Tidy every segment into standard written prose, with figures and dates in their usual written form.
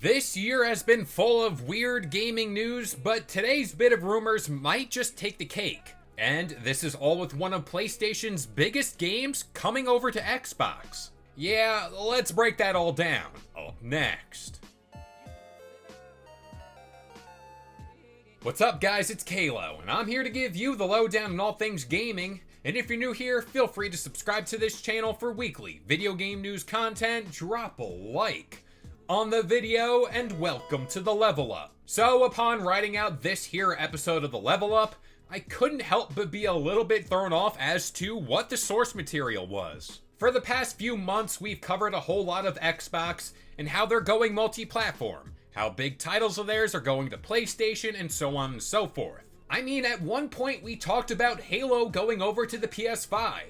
This year has been full of weird gaming news, but today's bit of rumors might just take the cake. And this is all with one of PlayStation's biggest games coming over to Xbox. Yeah, let's break that all down. Up next. What's up guys, it's Kalo, and I'm here to give you the lowdown on all things gaming. And if you're new here, feel free to subscribe to this channel for weekly video game news content. Drop a like on the video, and welcome to the Level Up. So upon writing out this here episode of the Level Up, I couldn't help but be a little bit thrown off as to what the source material was. For the past few months, we've covered a whole lot of Xbox and how they're going multi-platform, how big titles of theirs are going to PlayStation, and so on and so forth. I mean, at one point we talked about Halo going over to the PS5,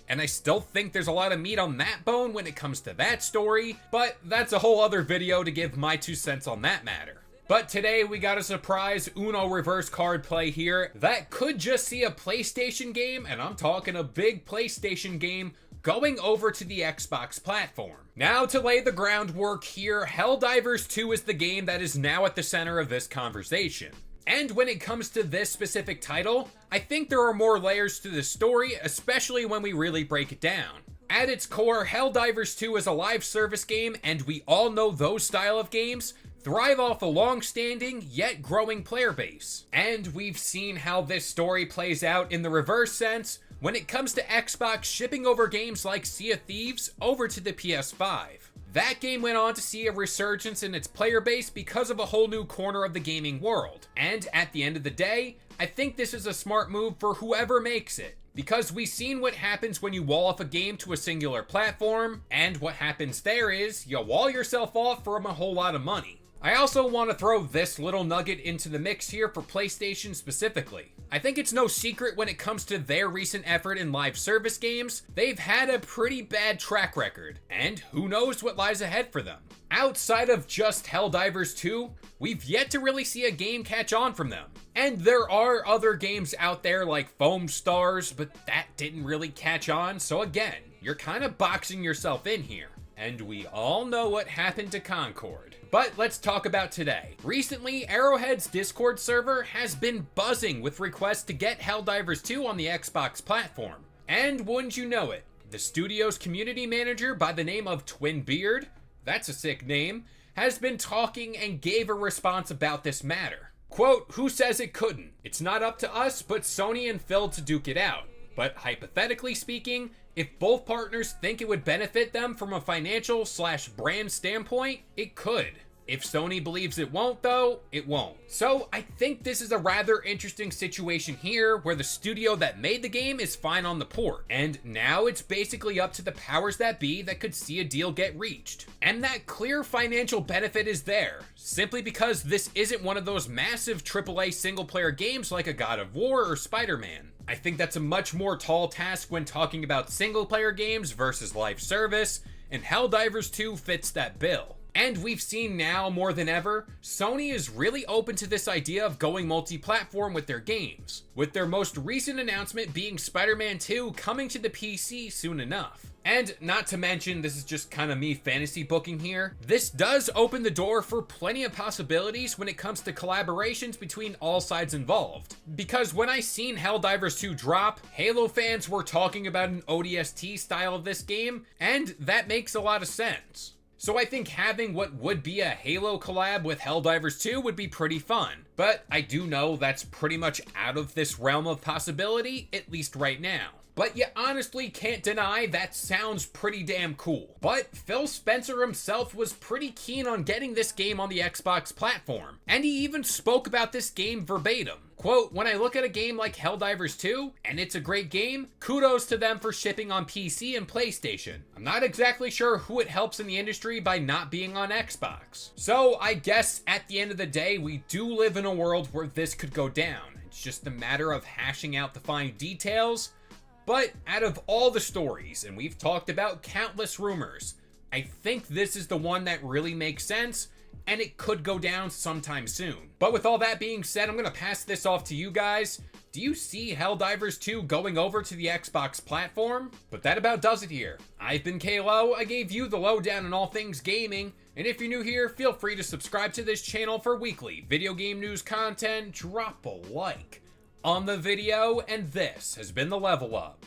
and I still think there's a lot of meat on that bone when it comes to that story, but that's a whole other video to give my 2 cents on that matter. But today we got a surprise Uno reverse card play here that could just see a PlayStation game, and I'm talking a big PlayStation game, going over to the Xbox platform. Now to lay the groundwork here, Helldivers 2 is the game that is now at the center of this conversation. And when it comes to this specific title, I think there are more layers to the story, especially when we really break it down. At its core, Helldivers 2 is a live service game, and we all know those style of games thrive off a long-standing, yet growing player base. And we've seen how this story plays out in the reverse sense when it comes to Xbox shipping over games like Sea of Thieves over to the PS5. That game went on to see a resurgence in its player base because of a whole new corner of the gaming world. And at the end of the day, I think this is a smart move for whoever makes it, because we've seen what happens when you wall off a game to a singular platform, and what happens there is you wall yourself off from a whole lot of money. I also want to throw this little nugget into the mix here for PlayStation specifically. I think it's no secret when it comes to their recent effort in live service games, they've had a pretty bad track record, and who knows what lies ahead for them. Outside of just Helldivers 2, we've yet to really see a game catch on from them. And there are other games out there like Foam Stars, but that didn't really catch on, so again, you're kind of boxing yourself in here. And we all know what happened to Concord. But let's talk about today. Recently, Arrowhead's Discord server has been buzzing with requests to get Helldivers 2 on the Xbox platform. And wouldn't you know it, the studio's community manager by the name of Twinbeard, that's a sick name, has been talking and gave a response about this matter. Quote, "Who says it couldn't? It's not up to us, but Sony and Phil to duke it out. But hypothetically speaking, if both partners think it would benefit them from a financial/brand standpoint, it could. If Sony believes it won't though, it won't." So I think this is a rather interesting situation here where the studio that made the game is fine on the port, and now it's basically up to the powers that be that could see a deal get reached. And that clear financial benefit is there, simply because this isn't one of those massive AAA single player games like a God of War or Spider-Man. I think that's a much more tall task when talking about single player games versus live service, and Helldivers 2 fits that bill. And we've seen now more than ever, Sony is really open to this idea of going multi-platform with their games, with their most recent announcement being Spider-Man 2 coming to the PC soon enough. And not to mention, this is just kind of me fantasy booking here, this does open the door for plenty of possibilities when it comes to collaborations between all sides involved. Because when I seen Helldivers 2 drop, Halo fans were talking about an ODST style of this game, and that makes a lot of sense. So I think having what would be a Halo collab with Helldivers 2 would be pretty fun. But I do know that's pretty much out of this realm of possibility, at least right now. But you honestly can't deny that sounds pretty damn cool. But Phil Spencer himself was pretty keen on getting this game on the Xbox platform, and he even spoke about this game verbatim. Quote, "When I look at a game like Helldivers 2, and it's a great game, kudos to them for shipping on PC and PlayStation. I'm not exactly sure who it helps in the industry by not being on Xbox." So I guess at the end of the day, we do live in a world where this could go down. It's just a matter of hashing out the fine details. But out of all the stories, and we've talked about countless rumors, I think this is the one that really makes sense and it could go down sometime soon. But with all that being said, I'm gonna pass this off to you guys. Do you see Helldivers 2 going over to the Xbox platform? But that about does it here. I've been Kalo, I gave you the lowdown on all things gaming, and if you're new here, feel free to subscribe to this channel for weekly video game news content, drop a like on the video, and this has been the Level Up.